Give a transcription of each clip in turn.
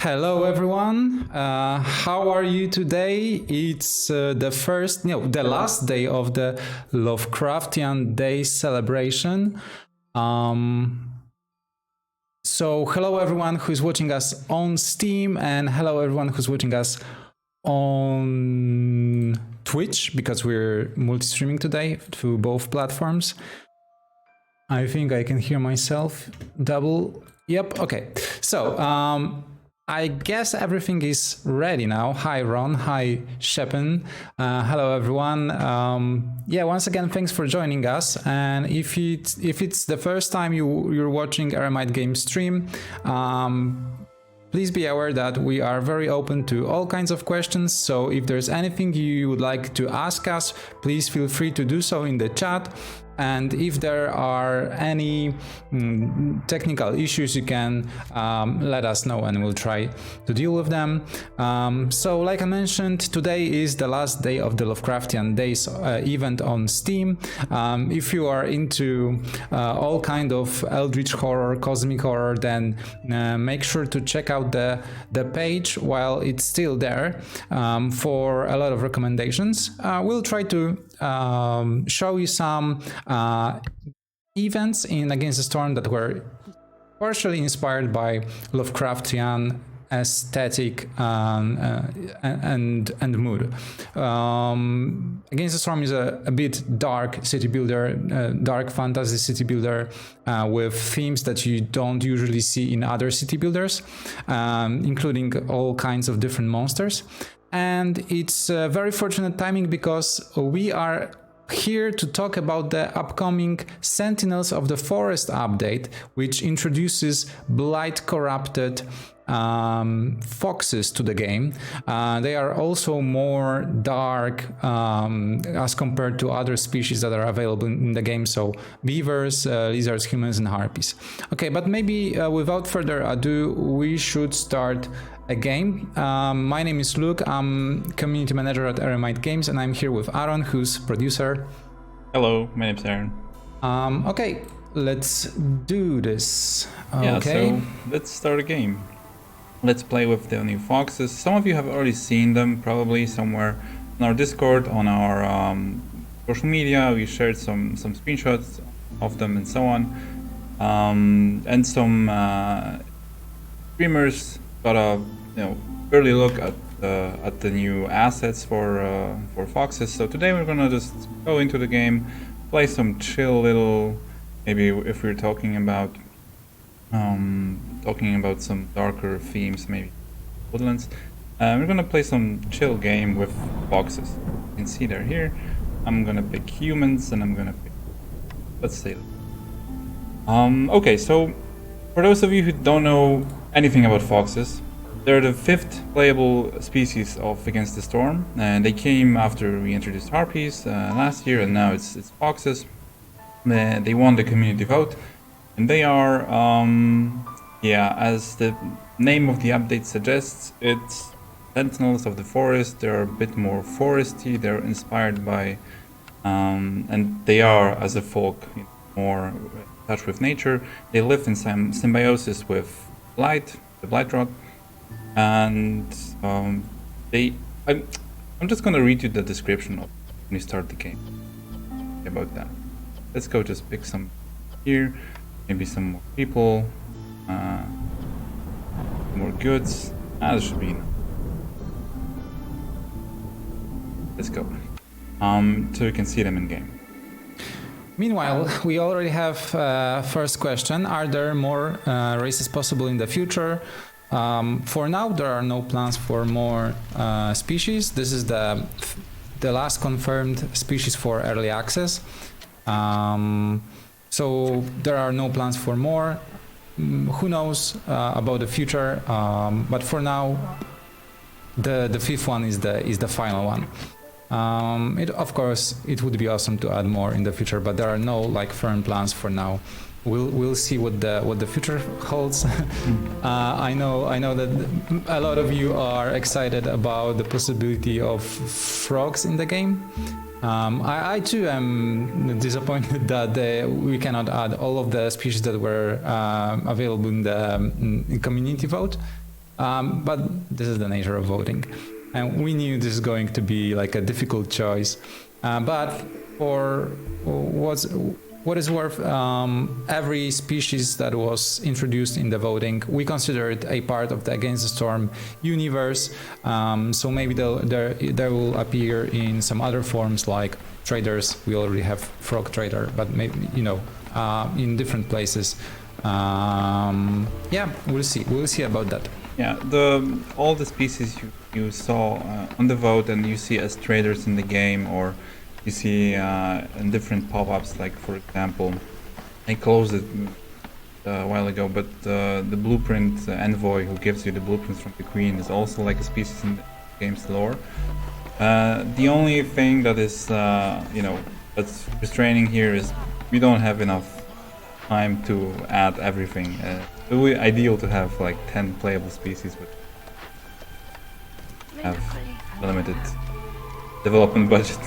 Hello everyone, how are you today? It's the last day of the Lovecraftian Day celebration. So hello everyone who's watching us on Steam, and hello everyone who's watching us on Twitch, because we're multi-streaming today to both platforms. I think I can hear myself double. Yep, okay. So, I guess everything is ready now. Hi Ron, hi Shepen. Hello everyone. Once again, thanks for joining us. And if it's the first time you're watching Eremite Game stream, please be aware that we are very open to all kinds of questions. So if there's anything you would like to ask us, please feel free to do so in the chat. And if there are any technical issues, you can let us know and we'll try to deal with them. So like I mentioned, today is the last day of the Lovecraftian Days event on Steam. If you are into all kind of eldritch horror, cosmic horror, then make sure to check out the page while it's still there for a lot of recommendations. We'll try to show you some events in Against the Storm that were partially inspired by Lovecraftian aesthetic and mood. Against the Storm is a bit dark city builder, dark fantasy city builder with themes that you don't usually see in other city builders, including all kinds of different monsters. And it's very fortunate timing because we are here to talk about the upcoming Sentinels of the Forest update, which introduces blight corrupted foxes to the game. They are also more dark as compared to other species that are available in the game, so beavers, lizards, humans, and harpies. Okay, but maybe without further ado, we should start a game. My name is Luke, I'm community manager at Eremite Games, and I'm here with Aaron, who's producer. Hello, my name's Aaron. Okay, let's do this. Yeah, okay. so let's start a game. Let's play with the new foxes. Some of you have already seen them, probably somewhere on our Discord, on our social media. We shared some screenshots of them and so on. And some streamers got a early look at the new assets for foxes. So today we're gonna just go into the game, play some chill little, maybe if we're talking about some darker themes, maybe woodlands. We're gonna play some chill game with foxes. You can see they're here. I'm gonna pick humans and I'm gonna pick, let's say. Okay, so for those of you who don't know anything about foxes, they're the 5th playable species of Against the Storm, and they came after we introduced harpies last year, and now it's foxes. They won the community vote, and they are, as the name of the update suggests, it's Sentinels of the Forest. They're a bit more foresty, they're inspired by, and they are, as a folk, more in touch with nature. They live in symbiosis with blight, the blight rot. And I'm just gonna read you the description of when we start the game about that. Let's go just pick some here, maybe some more people, more goods. That should be enough. Let's go. So you can see them in game. Meanwhile, we already have first question. Are there more races possible in the future? For now, there are no plans for more species. This is the last confirmed species for early access. So there are no plans for more. Who knows about the future? But for now, the fifth one is the final one. Of course, it would be awesome to add more in the future, but there are no like firm plans for now. We'll see what the future holds. I know that a lot of you are excited about the possibility of frogs in the game. I too am disappointed that we cannot add all of the species that were available in the community vote. But this is the nature of voting, and we knew this is going to be like a difficult choice. But for what is worth, every species that was introduced in the voting, we consider it a part of the Against the Storm universe. So maybe there will appear in some other forms like traders. We already have frog trader, but maybe in different places. Yeah, we'll see. We'll see about that. Yeah, all the species you saw on the vote and you see as traders in the game, or you see in different pop-ups, like for example, I closed it a while ago, but the blueprint envoy who gives you the blueprints from the queen is also like a species in the game's lore. The only thing that is that's restraining here is we don't have enough time to add everything. It would be ideal to have like 10 playable species, but have limited development budget,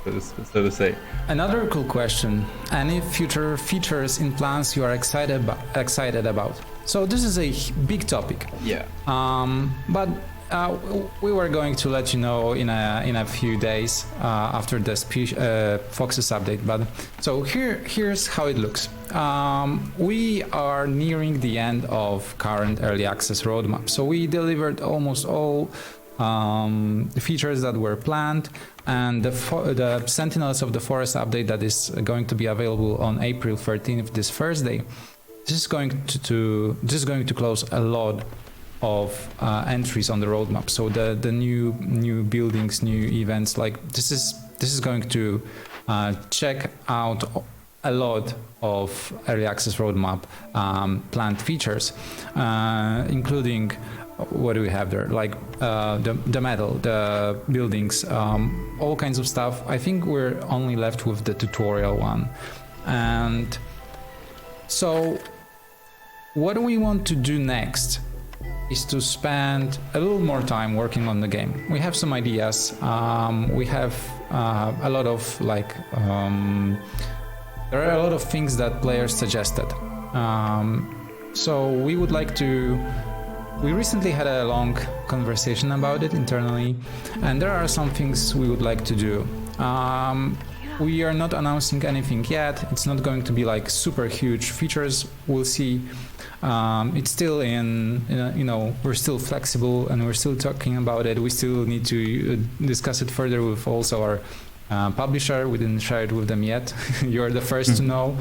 so to say. Another cool question: any future features in plans you are excited about? So this is a big topic. Yeah. But we were going to let you know in a few days after the Foxes update. But so here's how it looks. We are nearing the end of current early access roadmap. So we delivered almost all features that were planned, and the Sentinels of the Forest update that is going to be available on April 13th, this Thursday. This is going to close a lot of entries on the roadmap. So the new buildings, new events, like this is going to check out a lot of early access roadmap planned features, including what do we have there, like the metal, the buildings, all kinds of stuff. I think we're only left with the tutorial one. And so what we want to do next is to spend a little more time working on the game. We have some ideas. We have a lot of there are a lot of things that players suggested. So we would like to. We recently had a long conversation about it internally, and there are some things we would like to do. We are not announcing anything yet. It's not going to be like super huge features. We'll see. It's still we're still flexible and we're still talking about it. We still need to discuss it further with also our publisher. We didn't share it with them yet. You're the first to know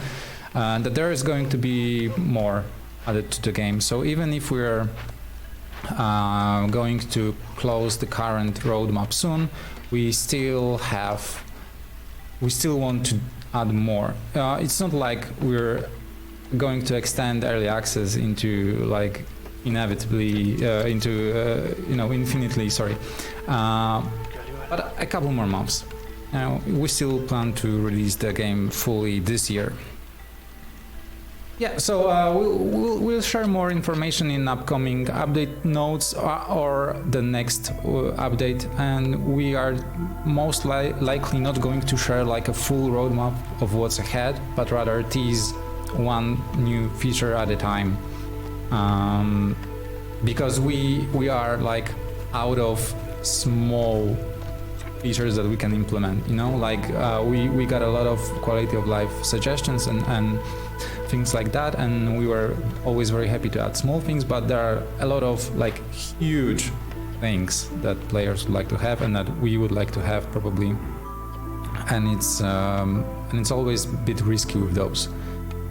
that there is going to be more added to the game. So even if we're going to close the current roadmap soon, we still want to add more. It's not like we're going to extend early access into like inevitably infinitely, sorry, but a couple more months. We still plan to release the game fully this year. Yeah, so we'll share more information in upcoming update notes or the next update, and we are most likely not going to share like a full roadmap of what's ahead, but rather tease one new feature at a time, because we are like out of small features that we can implement, we got a lot of quality of life suggestions and things like that, and we were always very happy to add small things, but there are a lot of like huge things that players would like to have and that we would like to have probably, and it's always a bit risky with those.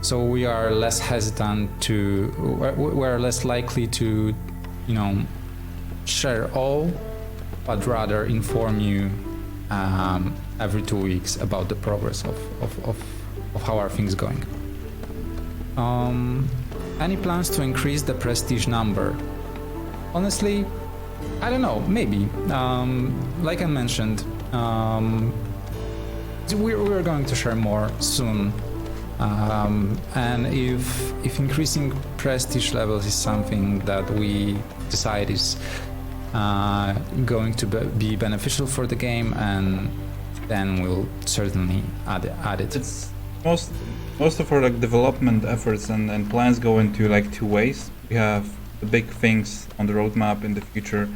So we are less hesitant we're less likely to you know, share all, but rather inform you every 2 weeks about the progress of how are things going. Any plans to increase the prestige number? Honestly, I don't know, maybe. Like I mentioned, we're going to share more soon. And if increasing prestige levels is something that we decide is going to be beneficial for the game, and then we'll certainly add it. It's most of our like development efforts and plans go into like two ways. We have the big things on the roadmap in the future,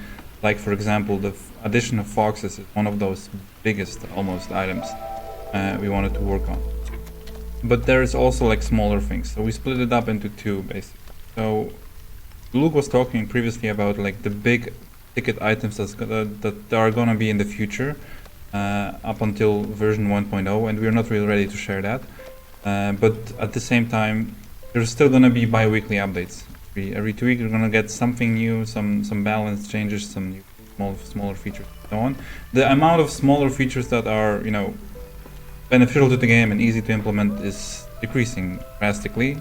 like for example the addition of foxes is one of those biggest almost items we wanted to work on. But there's also like smaller things, so we split it up into two basically. So Luke was talking previously about like the big ticket items that are gonna be in the future up until version 1.0, and we're not really ready to share that. But at the same time, there's still gonna be bi-weekly updates. Every 2 weeks, you're gonna get something new, some balance changes, some new smaller features, and so on. The amount of smaller features that are, you know, beneficial to the game and easy to implement is decreasing drastically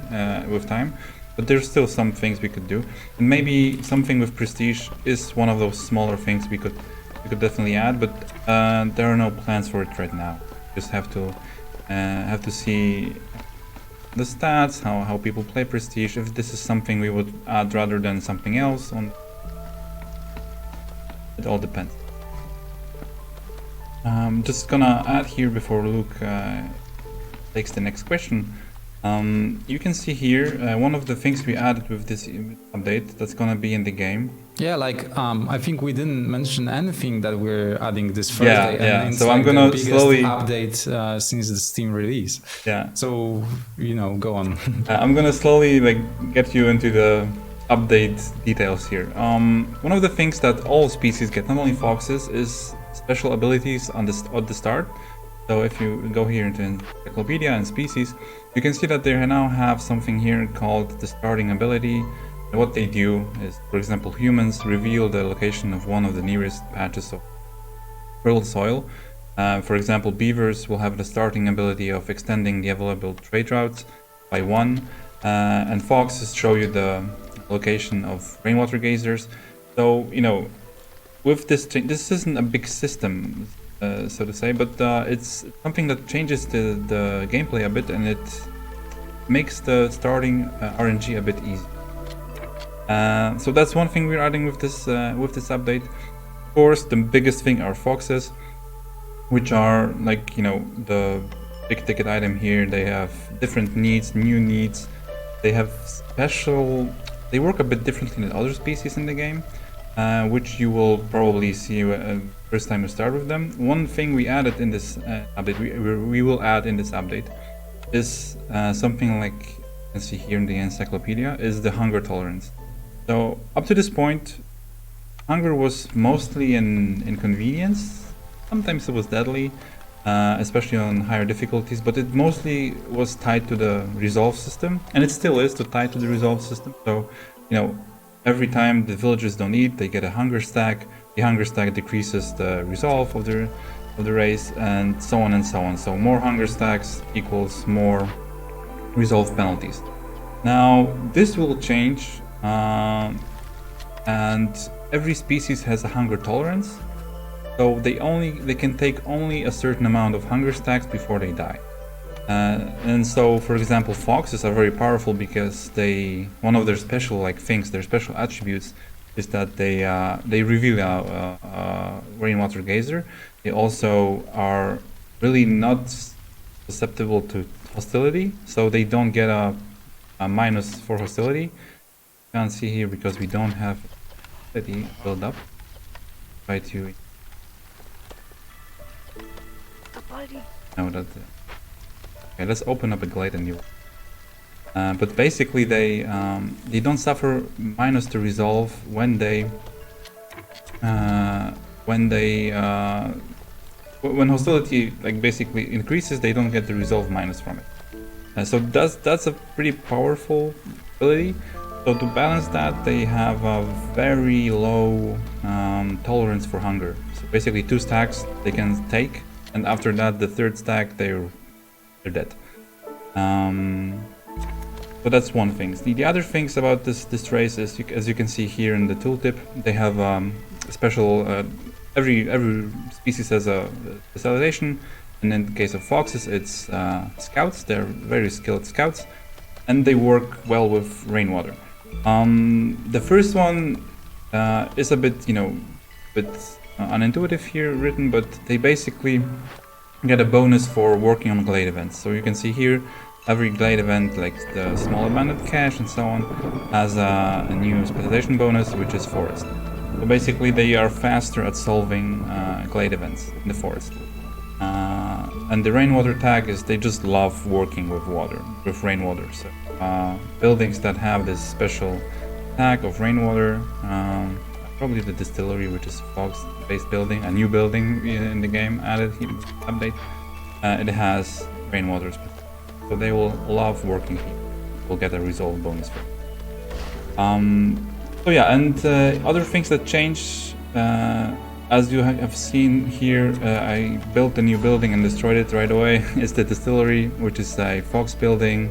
with time. But there's still some things we could do, and maybe something with prestige is one of those smaller things we could definitely add. But there are no plans for it right now. Just have to see the stats, how people play prestige, if this is something we would add rather than something else. It all depends. Just gonna add here before Luke takes the next question. You can see here one of the things we added with this update that's gonna be in the game. Yeah, like I think we didn't mention anything that we're adding this Thursday. Yeah. And it's so like I'm gonna the biggest slowly update since the Steam release. Yeah. So go on. I'm gonna slowly like get you into the update details here. One of the things that all species get, not only foxes, is special abilities at the start. So if you go here into Encyclopedia and Species, you can see that they now have something here called the starting ability. And what they do is, for example, humans reveal the location of one of the nearest patches of fertile soil. For example, beavers will have the starting ability of extending the available trade routes by 1, and foxes show you the location of rainwater gazers. So, with this isn't a big system, so to say, but it's something that changes the gameplay a bit, and it makes the starting RNG a bit easy. So that's one thing we're adding with this update. Of course, the biggest thing are foxes, which are like the big ticket item here. They have different needs, new needs. They have they work a bit differently than other species in the game, which you will probably see first time you start with them. One thing we added in this update, we will add in this update, is something like you can see here in the encyclopedia, is the hunger tolerance. So up to this point, hunger was mostly an inconvenience. Sometimes it was deadly, especially on higher difficulties, but it mostly was tied to the resolve system, and it still is tied to the resolve system. So, every time the villagers don't eat, they get a hunger stack. The hunger stack decreases the resolve of the race, and so on and so on. So more hunger stacks equals more resolve penalties. Now this will change, and every species has a hunger tolerance. So they can take only a certain amount of hunger stacks before they die. And so, for example, foxes are very powerful because one of their special things, their special attributes, is that they reveal a rainwater gazer. They also are really not susceptible to hostility, so they don't get a minus for hostility. You can't see here because we don't have hostility build up. Try to. No, that. Okay, let's open up a glade and you. But basically, they don't suffer minus to resolve when hostility basically increases. They don't get the resolve minus from it. So that's a pretty powerful ability. So to balance that, they have a very low tolerance for hunger. So basically 2 stacks they can take, and after that, the 3rd stack they're dead. So that's one thing. The other things about this race is, as you can see here in the tooltip, they have special. Every species has a specialization, and in the case of foxes, it's scouts. They're very skilled scouts, and they work well with rainwater. The first one is a bit, unintuitive here written, but they basically get a bonus for working on glade events. So you can see here, every glade event, like the small abandoned cache and so on, has a new specialization bonus, which is forest. So basically, they are faster at solving glade events in the forest. And the rainwater tag is they just love working with water, with rainwater. So buildings that have this special tag of rainwater, probably the Distillery, which is fox-based building, a new building in the game added here, update. It has rainwater, so they will love working here. Will get a resolve bonus for it. So yeah, and other things that change, as you have seen here, I built a new building and destroyed it right away. It's the Distillery, which is a fox building.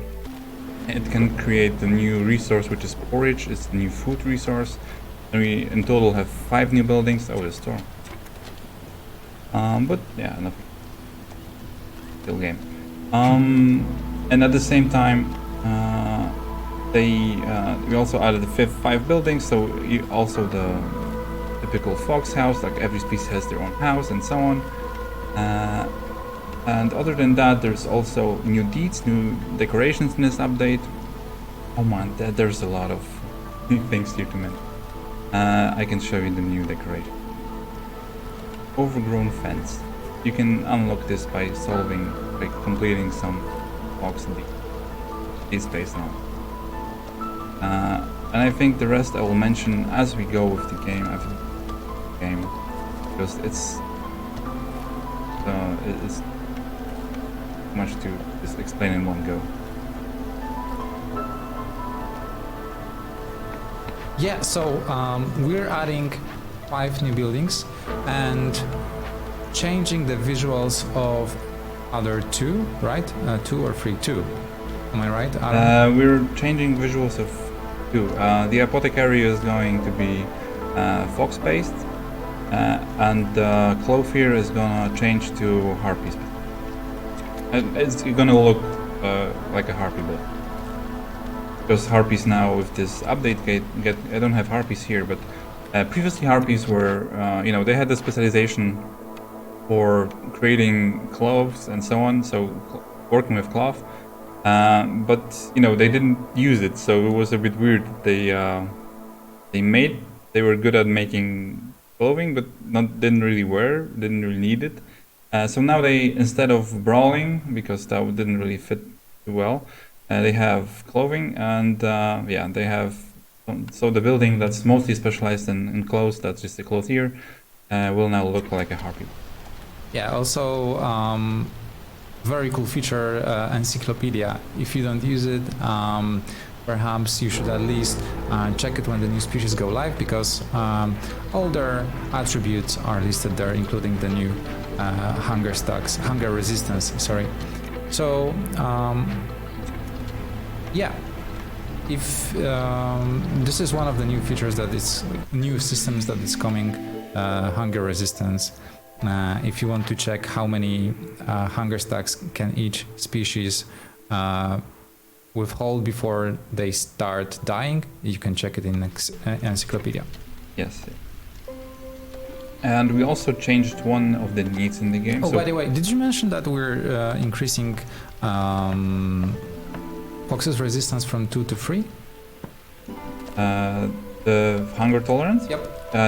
It can create the new resource, which is Porridge. It's the new food resource. And we in total have 5 new buildings. Oh, the store. But yeah, nothing. Still game. And at the same time, we also added the 5 buildings. So also the typical fox house, like every species has their own house and so on. And other than that, there's also new deeds, new decorations in this update. Oh man, there's a lot of new things here to mention. I can show you the new decoration. Overgrown fence. You can unlock this by completing some box deed space now. And I think the rest I will mention as we go with the game. Because it's much to just explain in one go. Yeah, so we're adding 5 new buildings and changing the visuals of other 2, right? 2 or 3? 2. Am I right? We're changing visuals of 2. The apothecary is going to be fox-based, and the clove here is gonna change to harpies. It's gonna look like a harpy build. Because harpies now with this update I don't have harpies here, but previously harpies were, they had the specialization for creating cloves and so on, so working with cloth. But they didn't use it, so it was a bit weird. They were good at making clothing, but didn't really need it. So now they, instead of brawling, because that didn't really fit too well, they have clothing, and they have. So the building that's mostly specialized in clothes, that's just the clothier, will now look like a harpy. Yeah, also very cool feature, encyclopedia. If you don't use it, perhaps you should at least check it when the new species go live, because all their attributes are listed there, including the new hunger resistance. Sorry. So yeah, if this is one of the new features that is new systems that is coming, hunger resistance. If you want to check how many hunger stacks can each species withhold before they start dying, you can check it in encyclopedia. Yes. And we also changed one of the needs in the game. Oh, by the way, did you mention that we're increasing Fox's resistance from 2 to 3? The hunger tolerance? Yep.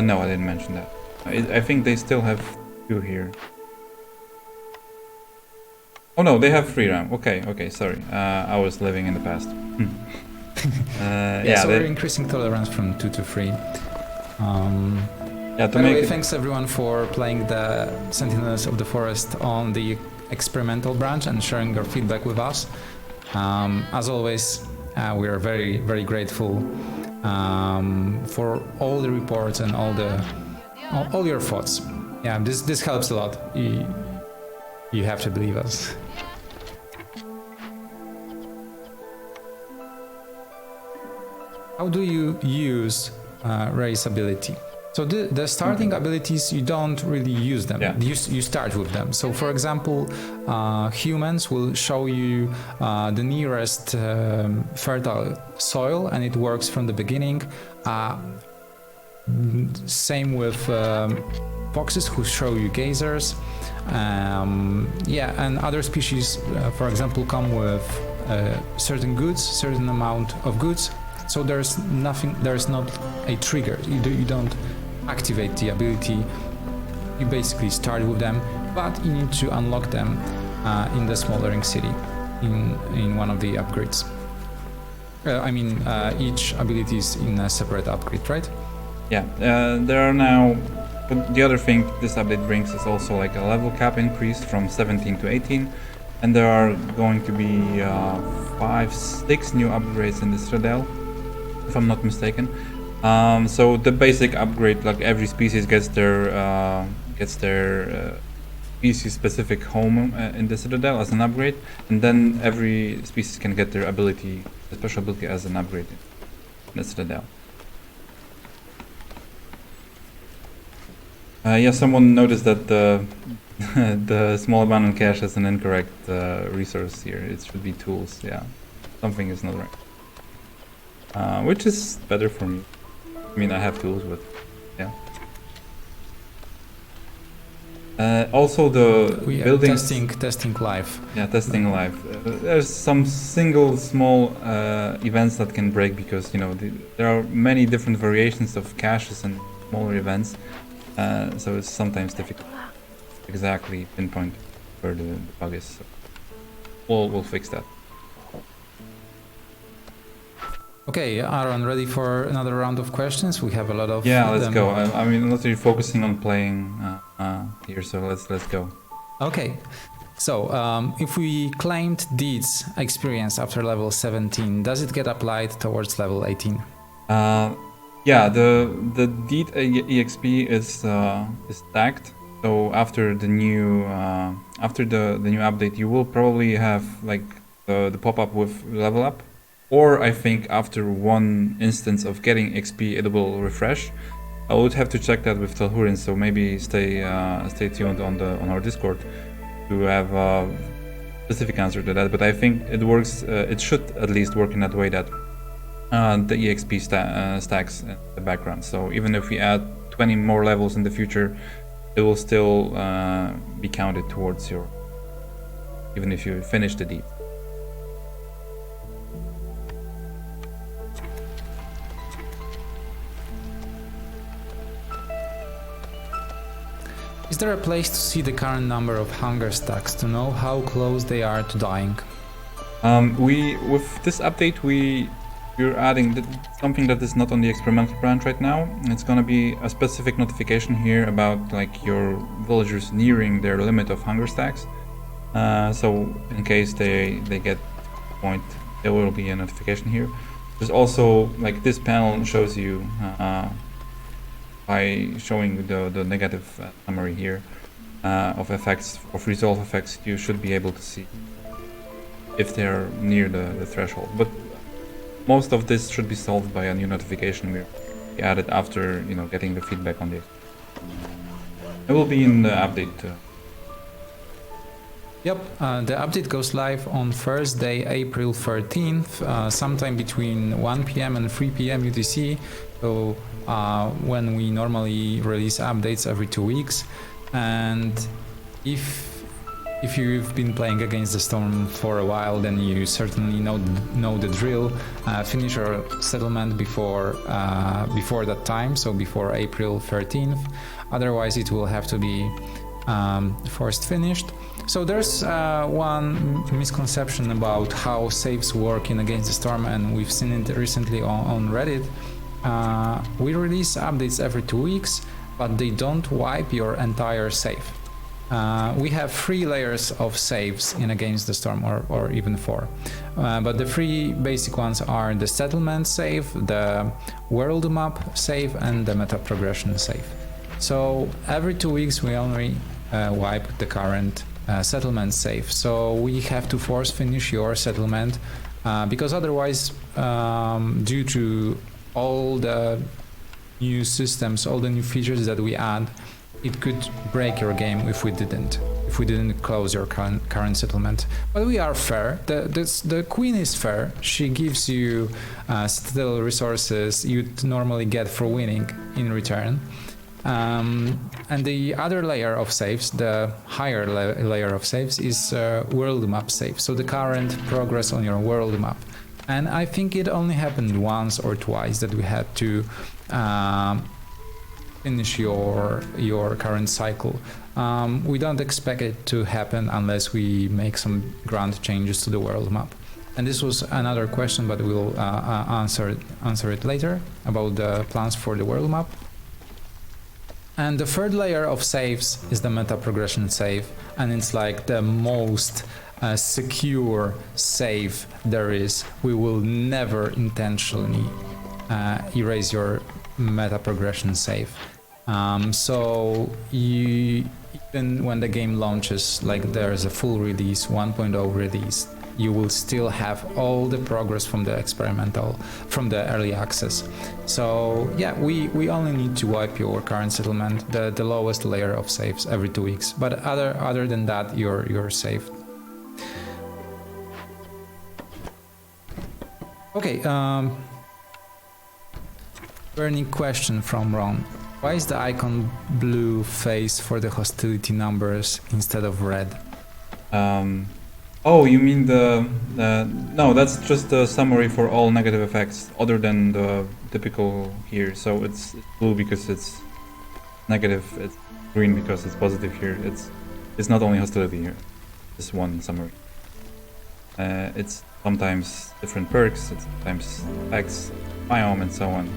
No, I didn't mention that. I think they still have 2 here. Oh no, they have 3 now. Okay, sorry. I was living in the past. So we're increasing tolerance from 2 to 3. By the way, thanks everyone for playing the Sentinels of the Forest on the experimental branch and sharing your feedback with us. As always, we are very, very grateful for all the reports and all your thoughts. Yeah, this helps a lot. You have to believe us. How do you use race ability? So the starting abilities, you don't really use them. Yeah. You start with them. So for example, humans will show you the nearest fertile soil, and it works from the beginning. Same with foxes, who show you geysers. Yeah, and other species, for example, come with certain goods, certain amount of goods. So there's not a trigger. You don't activate the ability. You basically start with them, but you need to unlock them in the smoldering city, in one of the upgrades. I mean, each ability is in a separate upgrade, right? Yeah, there are now. But the other thing this update brings is also like a level cap increase from 17 to 18, and there are going to be 6 new upgrades in the Citadel, if I'm not mistaken. So the basic upgrade, like every species gets their species-specific home in the Citadel as an upgrade, and then every species can get their ability, a special ability as an upgrade in the Citadel. Yeah, someone noticed that the small abandoned cache has an incorrect resource here. It should be tools. Yeah, something is not right. Which is better for me. I mean, I have tools, but yeah. Also, the buildings. Testing live. Yeah, testing live. There's some single small events that can break because there are many different variations of caches and smaller events. So it's sometimes difficult to exactly pinpoint where the bug is. So we'll fix that. Okay, Aaron, ready for another round of questions? We have a lot of let's them. go. I mean, I'm not really focusing on playing here, so let's go. Okay, so if we claimed Deeds experience after level 17, does it get applied towards level 18? Yeah, the Deed EXP is stacked. So after the new update, you will probably have like the pop-up with level up, or I think after one instance of getting XP, it will refresh. I would have to check that with Talhurin, so maybe stay tuned on our Discord to have a specific answer to that. But I think it works. It should at least work in that way that the EXP stacks in the background. So even if we add 20 more levels in the future, it will still be counted towards your, even if you finish the deed. Is there a place to see the current number of hunger stacks to know how close they are to dying? With this update we're adding something that is not on the experimental branch right now. It's gonna be a specific notification here about like your villagers nearing their limit of hunger stacks. So in case they get to the point, there will be a notification here. There's also like this panel shows you by showing the negative summary here of effects, of resolve effects. You should be able to see if they're near the threshold. But most of this should be solved by a new notification we added after getting the feedback on this. It will be in the update. Yep, the update goes live on Thursday, April 13th, sometime between 1 p.m. and 3 p.m. UTC. So when we normally release updates every 2 weeks, and if you've been playing Against the Storm for a while, then you certainly know the drill. Finish your settlement before that time, so before April 13th. Otherwise, it will have to be first finished. So there's one misconception about how saves work in Against the Storm, and we've seen it recently on Reddit. We release updates every 2 weeks, but they don't wipe your entire save. we have 3 layers of saves in Against the Storm, or even 4. But the 3 basic ones are the settlement save, the world map save, and the meta progression save. So every 2 weeks we only wipe the current settlement save. So we have to force finish your settlement because otherwise, due to all the new systems, all the new features that we add, it could break your game if we didn't close your current settlement. But we are fair. The queen is fair. She gives you Citadel resources you'd normally get for winning in return. And the other layer of saves, the higher layer of saves, is world map save. So the current progress on your world map. And I think it only happened once or twice that we had to finish your current cycle. We don't expect it to happen unless we make some grand changes to the world map. And this was another question, but we'll answer it later about the plans for the world map. And the third layer of saves is the meta progression save, and it's like the most secure save there is. We will never intentionally erase your meta progression save. So even when the game launches, like there's a full release, 1.0 release, you will still have all the progress from the early access. So yeah, we only need to wipe your current settlement, the lowest layer of saves, every 2 weeks. But other than that, you're safe. Okay. Burning question from Ron. Why is the icon blue face for the hostility numbers instead of red? Oh, you mean no, that's just the summary for all negative effects other than the typical here. So it's blue because it's negative, it's green because it's positive here. It's not only hostility here. This one summary. It's sometimes different perks, it's sometimes effects, biome, and so on.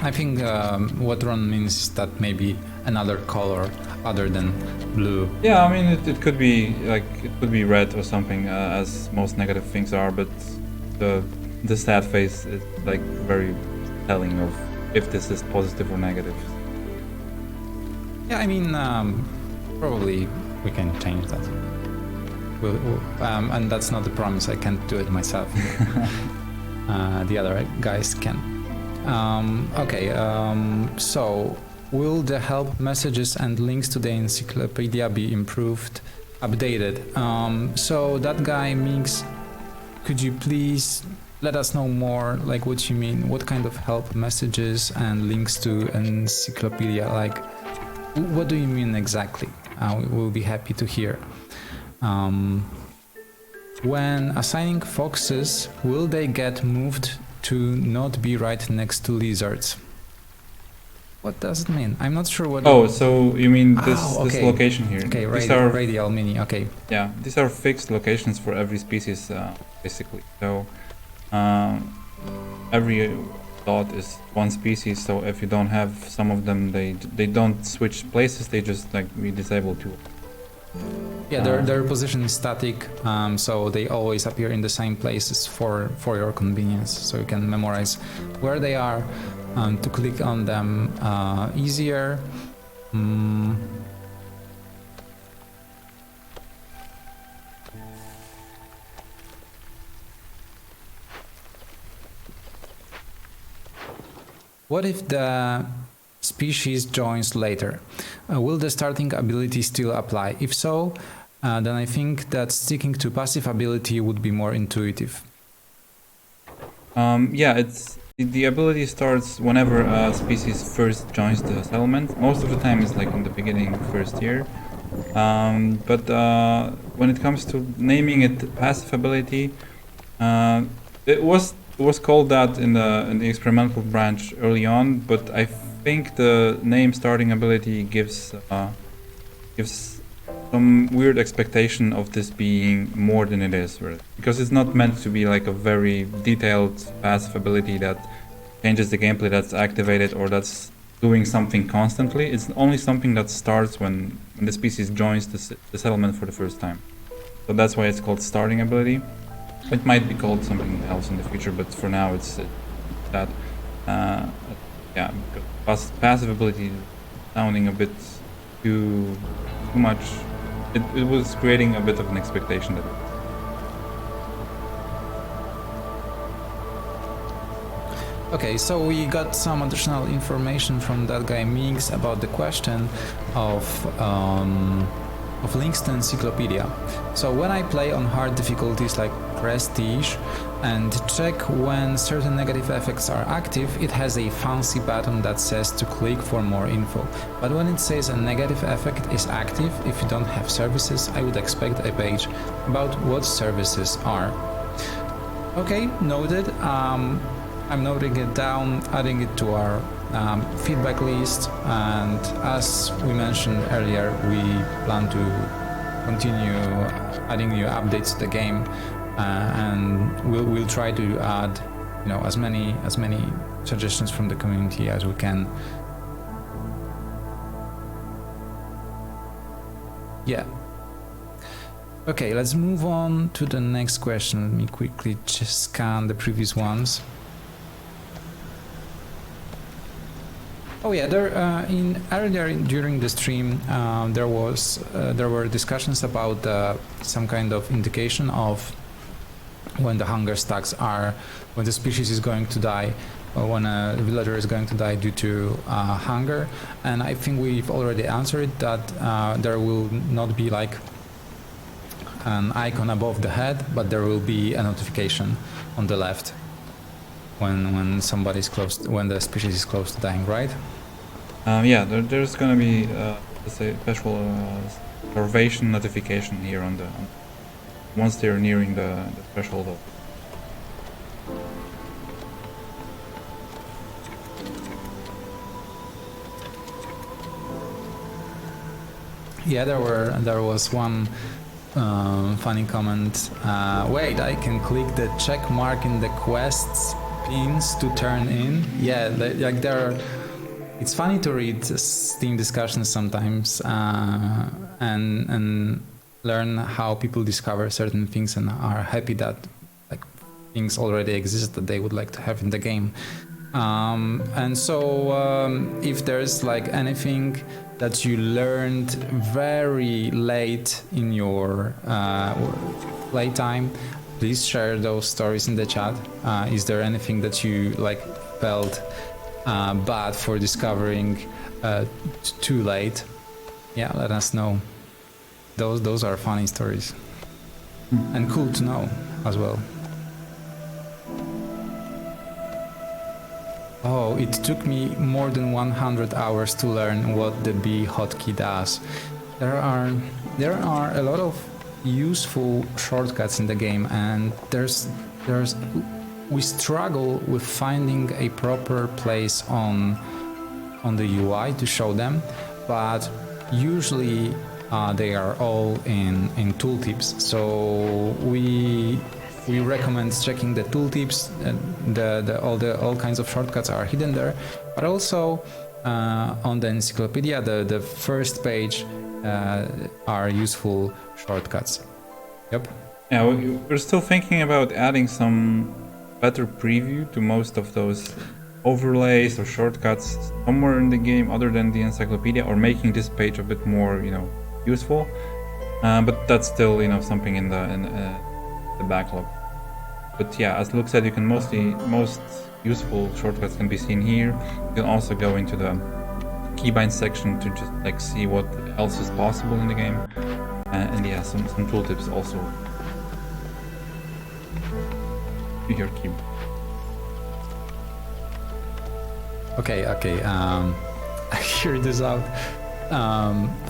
I think what Ron means is that maybe another color other than blue. Yeah, I mean it could be like it could be red or something, as most negative things are, but the sad face is like very telling of if this is positive or negative. Yeah, I mean probably we can change that. And that's not a promise. I can't do it myself. The other guys can. Okay, so will the help messages and links to the encyclopedia be improved, updated? So that guy Mix, could you please let us know more, like what you mean, what kind of help messages and links to encyclopedia, like what do you mean exactly? We'll be happy to hear. When assigning foxes, will they get moved to not be right next to lizards? What does it mean? I'm not sure what... Oh, so you mean this location here. Okay, radial mini, okay. Yeah, these are fixed locations for every species, basically. So every dot is one species, so if you don't have some of them, they don't switch places, they just like we disable two. Yeah, their position is static, so they always appear in the same places for your convenience, so you can memorize where they are, to click on them easier. What if the species joins later? Will the starting ability still apply? If so, then I think that sticking to passive ability would be more intuitive. Yeah, the ability starts whenever a species first joins the settlement. Most of the time it's like in the beginning, first year. But when it comes to naming it passive ability, it was called that in the experimental branch early on, but I think the name starting ability gives some weird expectation of this being more than it is, really. Because it's not meant to be like a very detailed passive ability that changes the gameplay that's activated or that's doing something constantly. It's only something that starts when the species joins the settlement for the first time. So that's why it's called starting ability. It might be called something else in the future, but for now it's that. Yeah, because passive ability is sounding a bit too much. It was creating a bit of an expectation that. Okay, so we got some additional information from that guy Mix about the question of links to encyclopedia. So when I play on hard difficulties like Prestige and check when certain negative effects are active, it has a fancy button that says to click for more info. But when it says a negative effect is active, if you don't have services, I would expect a page about what services are. Okay, noted. I'm noting it down, adding it to our feedback list, and as we mentioned earlier, we plan to continue adding new updates to the game, and we'll try to add, you know, as many suggestions from the community as we can. Yeah. Okay, let's move on to the next question. Let me quickly just scan the previous ones. Oh yeah, earlier during the stream there were discussions about some kind of indication of when the hunger stacks are, when the species is going to die, or when a villager is going to die due to hunger, and I think we've already answered that there will not be like an icon above the head, but there will be a notification on the left when somebody's close, when the species is close to dying, right? Yeah, there's gonna be let's say special starvation notification here on the once they're nearing the threshold of. Yeah, there was one funny comment. Wait, I can click the check mark in the quests pins to turn in. Yeah, like it's funny to read Steam discussions sometimes and learn how people discover certain things and are happy that like things already exist that they would like to have in the game. And so if there's like anything that you learned very late in your playtime, please share those stories in the chat. Is there anything that you like felt bad for discovering too late? Yeah, let us know. Those are funny stories and cool to know as well. Oh, it took me more than 100 hours to learn what the B hotkey does. There are a lot of useful shortcuts in the game, and we struggle with finding a proper place on the UI to show them, but usually they are all in tooltips. So we recommend checking the tooltips. All kinds of shortcuts are hidden there, but also on the encyclopedia, the first page are useful shortcuts. Yep. Yeah, we're still thinking about adding some better preview to most of those overlays or shortcuts somewhere in the game other than the encyclopedia, or making this page a bit more, useful. But that's still, something in the backlog. But yeah, as Luke said, you can most useful shortcuts can be seen here. You can also go into the keybind section to just like see what else is possible in the game, and yeah, some tooltips also. Your key. Okay. I hear this out.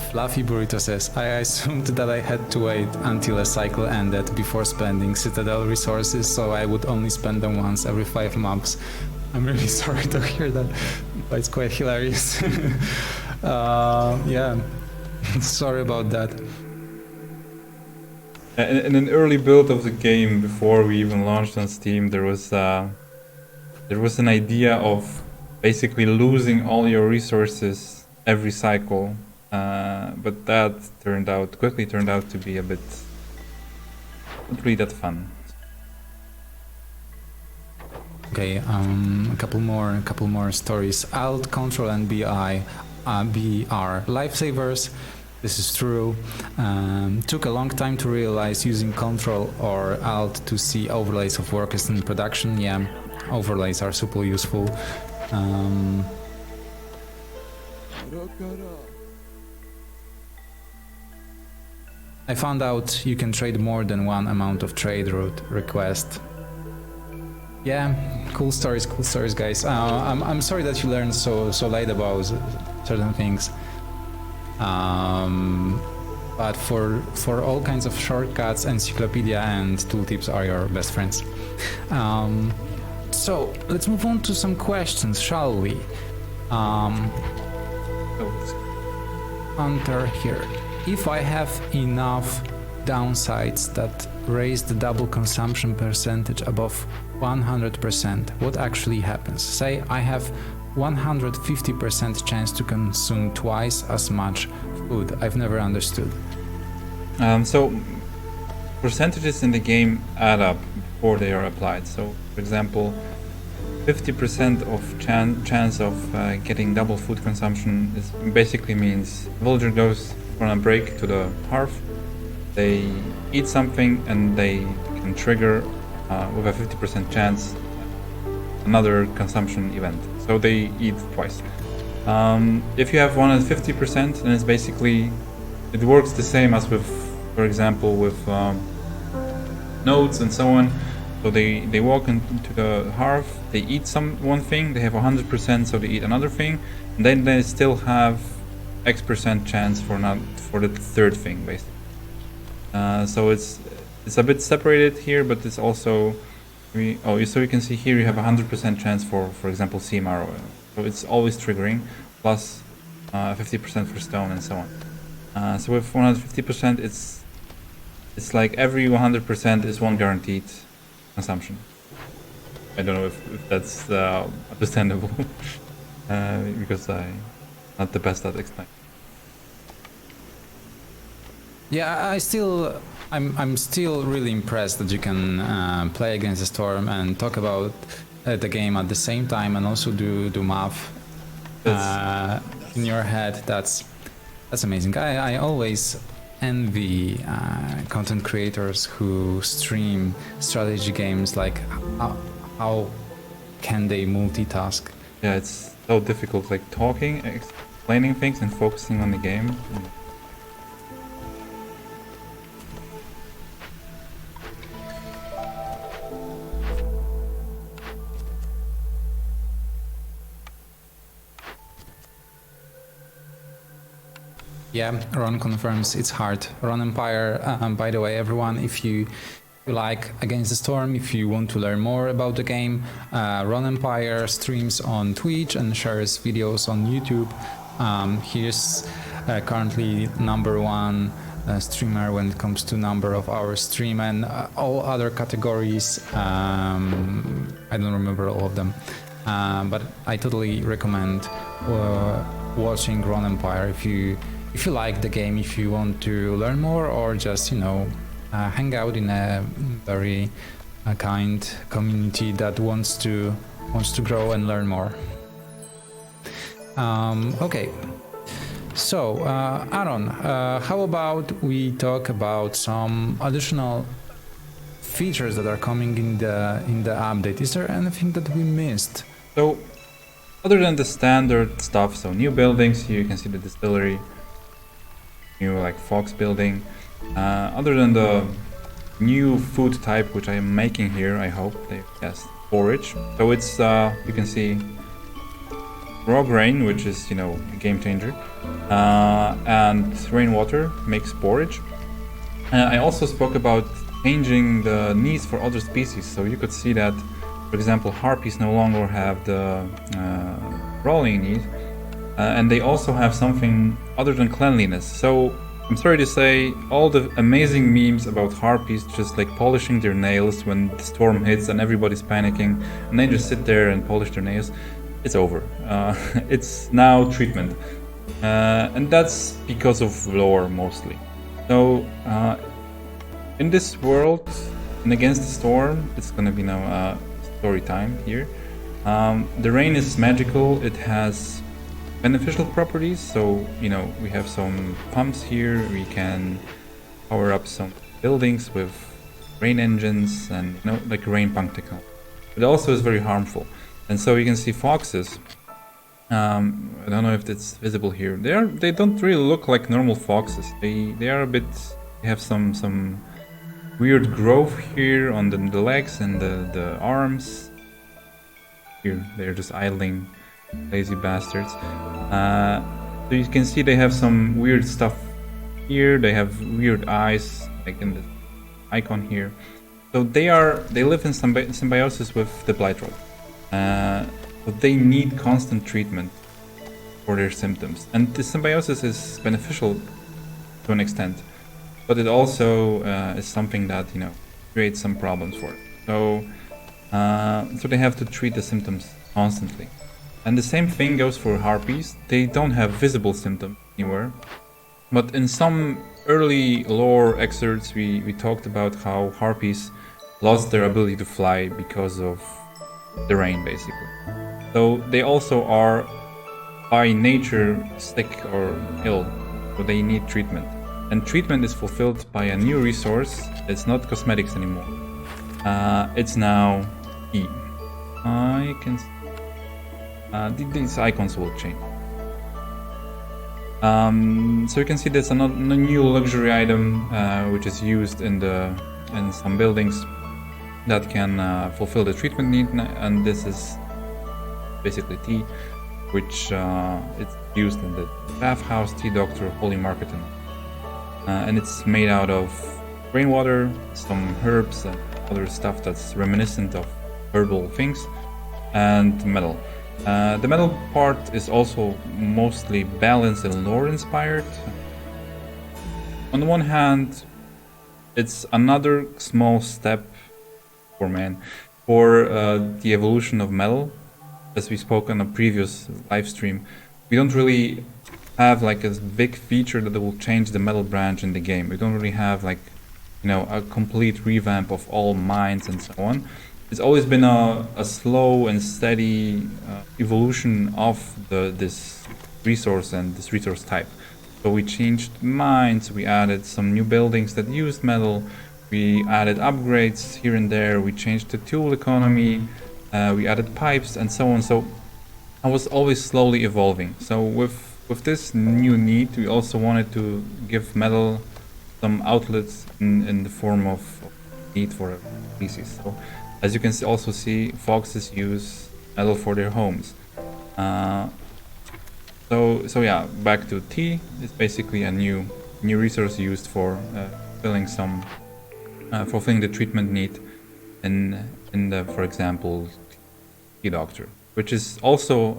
Fluffy Burrito says, I assumed that I had to wait until a cycle ended before spending Citadel resources, so I would only spend them once every 5 months. I'm really sorry to hear that, but it's quite hilarious. Yeah, sorry about that. In an early build of the game, before we even launched on Steam, there was an idea of basically losing all your resources every cycle. But that quickly turned out to be a bit not really that fun. Okay, a couple more stories. Alt, Control, and B are lifesavers. This is true. Took a long time to realize using Control or Alt to see overlays of workers in production. Yeah, overlays are super useful. I found out you can trade more than one amount of trade route request. Yeah, cool stories, guys. I'm sorry that you learned so late about certain things. But for all kinds of shortcuts, encyclopedia and tooltips are your best friends. So let's move on to some questions, shall we? Hunter here. If I have enough downsides that raise the double consumption percentage above 100%, what actually happens? Say I have 150% chance to consume twice as much food. I've never understood. So percentages in the game add up before they are applied. So for example, 50% of chance of getting double food consumption basically means villager goes on a break to the hearth, they eat something and they can trigger with a 50% chance another consumption event. So they eat twice. If you have 150%, then it's basically, it works the same as with, for example, with nodes and so on. So they walk into the hearth, they eat one thing, they have 100%, so they eat another thing, and then they still have X% chance for the third thing, basically. So it's a bit separated here, but it's also so you can see here you have 100% chance for example, sea marrow. So it's always triggering, plus 50% for stone and so on. So with 150%, it's like every 100% is one guaranteed consumption. I don't know if that's understandable, because I'm not the best at explaining. Yeah, I'm still really impressed that you can play Against the Storm and talk about the game at the same time and also do math in your head. That's amazing. I always envy content creators who stream strategy games. Like how can they multitask? Yeah, it's so difficult, like talking, explaining things and focusing on the game. Yeah, Ron confirms it's hard. Ron Empire, by the way, everyone, if you like Against the Storm, if you want to learn more about the game, Ron Empire streams on Twitch and shares videos on YouTube. He's currently #1 streamer when it comes to number of hours stream and all other categories. I don't remember all of them, but I totally recommend watching Ron Empire if you like the game, if you want to learn more, or just hang out in a very kind community that wants to grow and learn more. Okay, so Aaron, how about we talk about some additional features that are coming in the update? Is there anything that we missed? So other than the standard stuff, so new buildings, here you can see the distillery, new like Fox building. Other than the new food type which I am making here, I hope, yes, porridge. So it's you can see raw grain, which is a game changer, and rainwater makes porridge. I also spoke about changing the needs for other species. So you could see that, for example, harpies no longer have the rolling need. And they also have something other than cleanliness. So I'm sorry to say, all the amazing memes about harpies just like polishing their nails when the storm hits and everybody's panicking, and they just sit there and polish their nails. it's over. It's now treatment, and that's because of lore mostly. So in this world, and against the storm, it's gonna be now story time here. The rain is magical. It has beneficial properties. So we have some pumps here. We can power up some buildings with rain engines and like rain pump technology. It also is very harmful. And so you can see foxes. I don't know if it's visible here. They don't really look like normal foxes. They are a bit. They have some weird growth here on the legs and the arms. Here they're just idling, lazy bastards. So you can see they have some weird stuff here. They have weird eyes, like in the icon here. So they live in symbiosis with the blight rot. But they need constant treatment for their symptoms, and the symbiosis is beneficial to an extent, but it also is something that creates some problems for it. So they have to treat the symptoms constantly. And the same thing goes for harpies. They don't have visible symptoms anywhere, but in some early lore excerpts we talked about how harpies lost their ability to fly because of the rain, basically. So they also are by nature sick or ill, so they need treatment. And treatment is fulfilled by a new resource. It's not cosmetics anymore. It's now E. I can. These icons will change. So you can see there's a new luxury item which is used in some buildings that can fulfill the treatment need, and this is basically tea, which it's used in the bathhouse, tea doctor, holy market, and it's made out of rainwater, some herbs, and other stuff that's reminiscent of herbal things, and metal. The metal part is also mostly balanced and lore inspired. On the one hand, it's another small step for the evolution of metal. As we spoke on a previous live stream, we don't really have like a big feature that will change the metal branch in the game. We don't really have like a complete revamp of all mines and so on. It's always been a slow and steady evolution of this resource and this resource type. So we changed mines, we added some new buildings that used metal, we added upgrades here and there, we changed the tool economy, we added pipes and so on. So I was always slowly evolving. So with this new need, we also wanted to give metal some outlets in the form of need for a species. So as you can also see, foxes use metal for their homes. So yeah, back to tea. It's basically a new resource used for fulfilling the treatment need in the, for example, tea doctor, which is also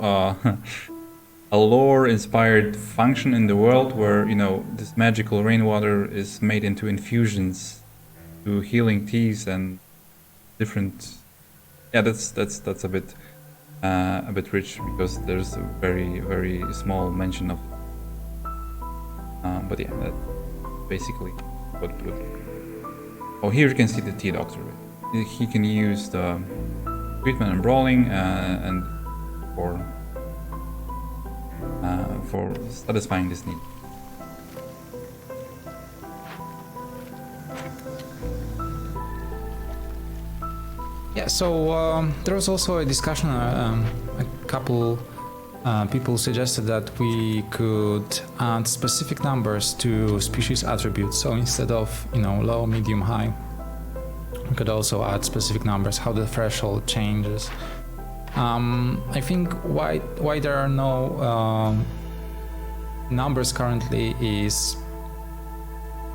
a lore-inspired function in the world where this magical rainwater is made into infusions to healing teas and different. Yeah, that's a bit rich because there's a very, very small mention of. But yeah, that's basically what. Oh, here you can see the tea doctor. He can use the treatment and brawling and for satisfying this need. Yeah, so there was also a discussion, a couple people suggested that we could add specific numbers to species attributes. So instead of, low, medium, high, we could also add specific numbers, how the threshold changes. I think why there are no numbers currently is...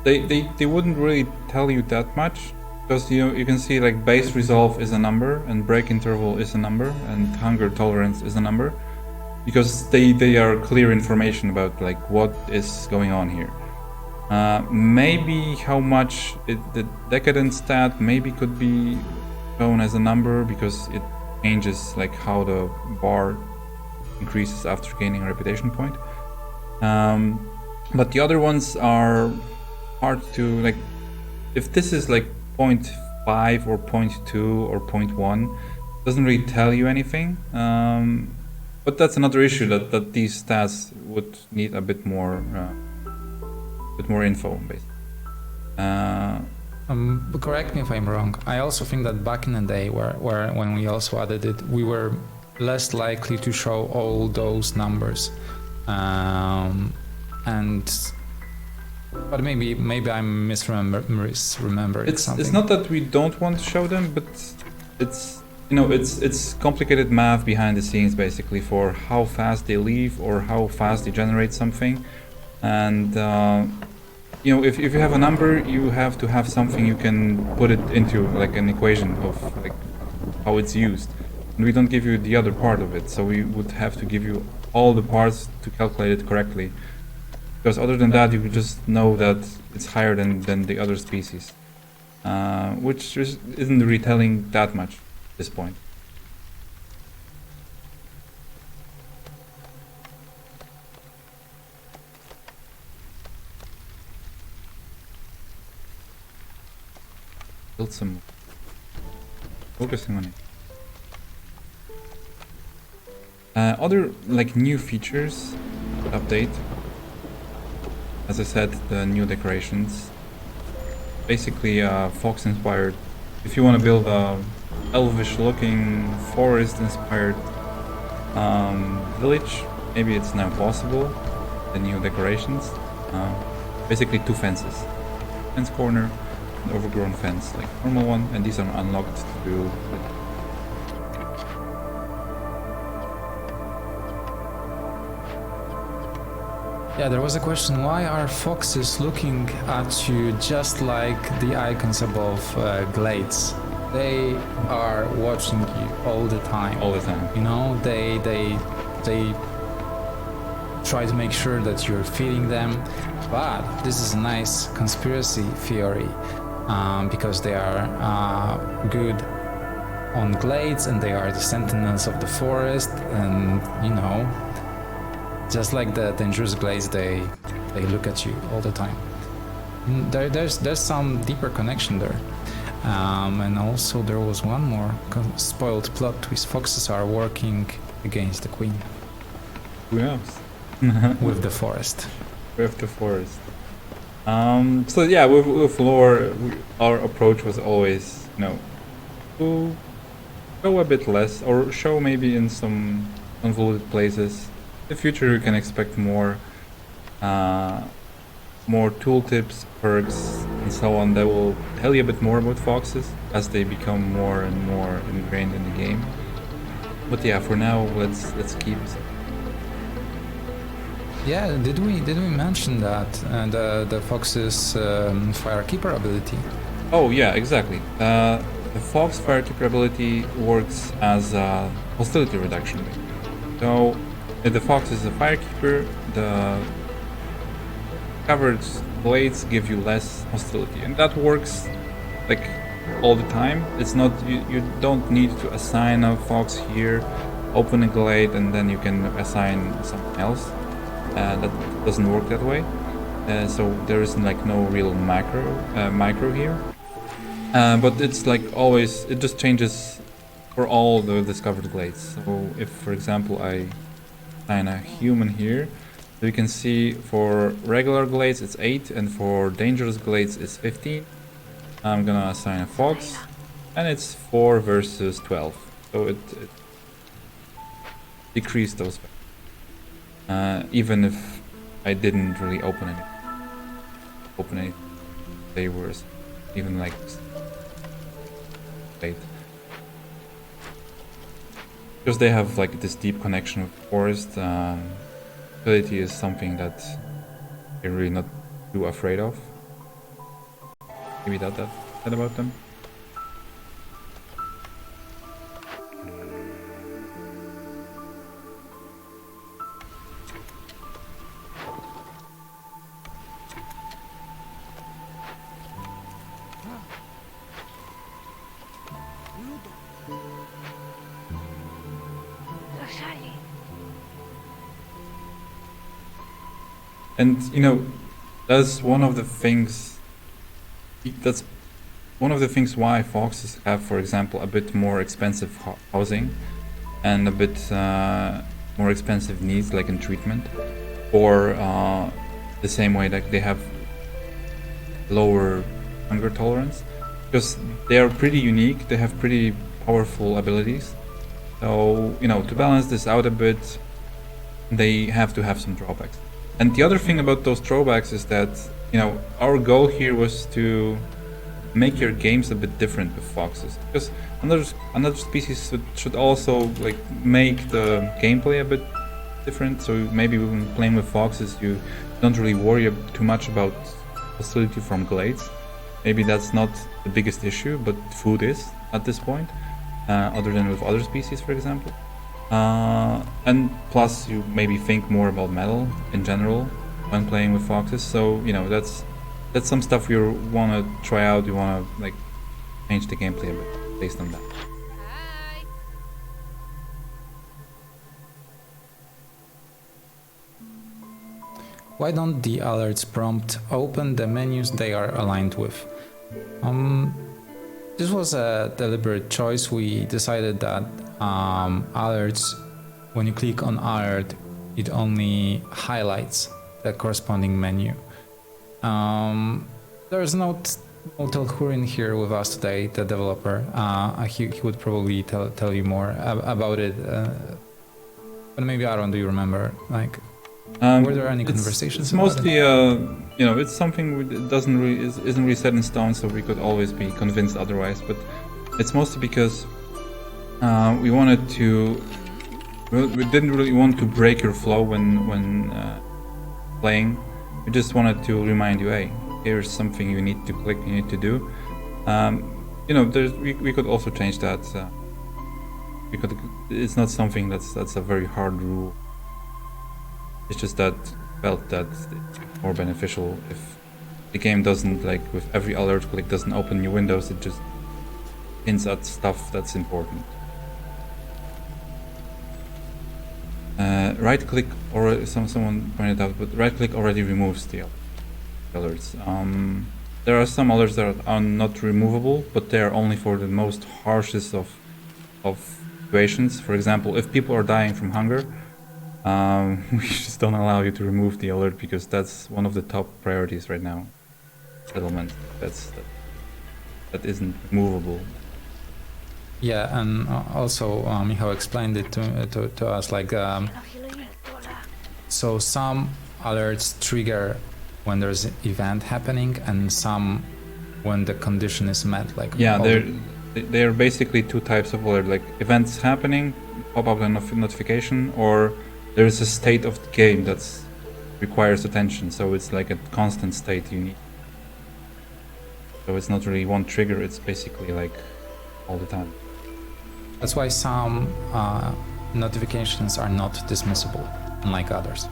They wouldn't really tell you that much. Because you can see like base resolve is a number and break interval is a number and hunger tolerance is a number, because they are clear information about like what is going on here. Maybe how much the decadent stat maybe could be shown as a number because it changes like how the bar increases after gaining a reputation point. But the other ones are hard to, like, if this is like 0.5 or 0.2 or 0.1, doesn't really tell you anything. But that's another issue, that these stats would need a bit more info, basically. Correct me if I'm wrong. I also think that back in the day, where when we also added it, we were less likely to show all those numbers, but maybe I'm misremembering something. It's not that we don't want to show them, but it's it's complicated math behind the scenes, basically, for how fast they leave or how fast they generate something, and if you have a number, you have to have something you can put it into, like an equation of like how it's used. And we don't give you the other part of it, so we would have to give you all the parts to calculate it correctly. Because other than that, you would just know that it's higher than the other species, which isn't really telling that much at this point. Build some, focusing on it. Other like new features update. As I said, the new decorations. Basically, fox inspired. If you want to build a elvish looking forest inspired village, maybe it's now possible. The new decorations. Basically 2 fences. Fence corner, an overgrown fence, like normal one, and these are unlocked to do. Yeah, there was a question, why are foxes looking at you just like the icons above glades? They are watching you all the time. All the time. You know, they try to make sure that you're feeding them. But this is a nice conspiracy theory, because they are good on glades and they are the sentinels of the forest, and just like the dangerous glades, they look at you all the time. There's some deeper connection there, and also there was one more spoiled plot twist. Foxes are working against the queen. Who knows? With the forest. With the forest. So yeah, with lore, our approach was always, to show a bit less, or show maybe in some convoluted places. In the future, you can expect more tooltips, perks, and so on that will tell you a bit more about foxes as they become more and more ingrained in the game. But yeah, for now, let's keep. Yeah, did we mention that the fox's firekeeper ability? Oh yeah, exactly. The fox firekeeper ability works as a hostility reduction. So if the fox is a firekeeper, the covered blades give you less hostility, and that works like all the time. It's not you don't need to assign a fox here, open a glade, and then you can assign something else. That doesn't work that way. So there is like no real micro here. But it's like always, it just changes for all the discovered glades. So if, for example, I assign a human here, so you can see for regular glades it's 8, and for dangerous glades it's 15. I'm gonna assign a fox, and it's 4 versus 12. So it decreased those. Even if I didn't really open it, they were even like 8. Because they have like this deep connection with the forest, ability is something that you're really not too afraid of. Maybe that about them. And that's one of the things. That's one of the things why foxes have, for example, a bit more expensive housing and a bit more expensive needs, like in treatment, or the same way like they have lower hunger tolerance, because they are pretty unique. They have pretty powerful abilities. So to balance this out a bit, they have to have some drawbacks. And the other thing about those drawbacks is that our goal here was to make your games a bit different with foxes, because another species should also like make the gameplay a bit different. So maybe when playing with foxes, you don't really worry too much about hostility from glades. Maybe that's not the biggest issue, but food is at this point, other than with other species, for example. And plus, you maybe think more about metal in general when playing with foxes. So that's some stuff you want to try out. You want to like change the gameplay a bit based on that. Why don't the alerts prompt open the menus they are aligned with? This was a deliberate choice. We decided that alerts, when you click on alert, it only highlights the corresponding menu. There's no Telhurin here with us today, the developer. He would probably tell you more about it. But maybe Aaron, do you remember? Like, were there any conversations? It's mostly, it's something that isn't really set in stone, so we could always be convinced otherwise. But it's mostly because we wanted to. We didn't really want to break your flow when playing. We just wanted to remind you, hey, here's something you need to click, you need to do. We could also change that. It's not something that's a very hard rule. It's just that felt that it's more beneficial if the game doesn't, like with every alert click, doesn't open new windows. It just hints at stuff that's important. Right click, or someone pointed out, but right click already removes the alerts. There are some alerts that are not removable, but they are only for the most harshest of situations. For example, if people are dying from hunger, we just don't allow you to remove the alert, because that's one of the top priorities right now. Settlement, that isn't removable. Yeah, and also Michał explained it to us, like so some alerts trigger when there's an event happening, and some when the condition is met. Like they're basically two types of alert, like events happening, pop up a notification, or there is a state of the game that requires attention. So it's like a constant state you need. So it's not really one trigger, it's basically like all the time. That's why some notifications are not dismissible, unlike others.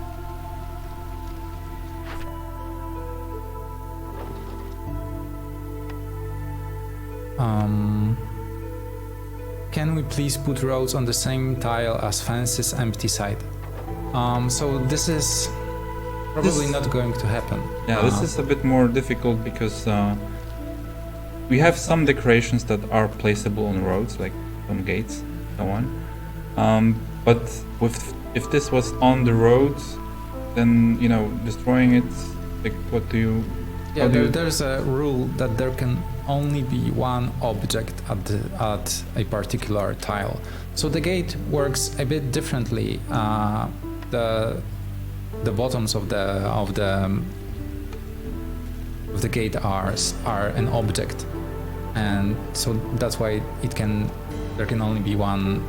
Can we please put roads on the same tile as fences empty side? So this is probably not going to happen. Yeah, this is a bit more difficult because we have some decorations that are placeable on roads, like on gates, so on. But if this was on the road, then destroying it, like what do you? Yeah, there's a rule that there can only be one object at a particular tile. So the gate works a bit differently. The bottoms of the gate are an object, and so that's why there can only be one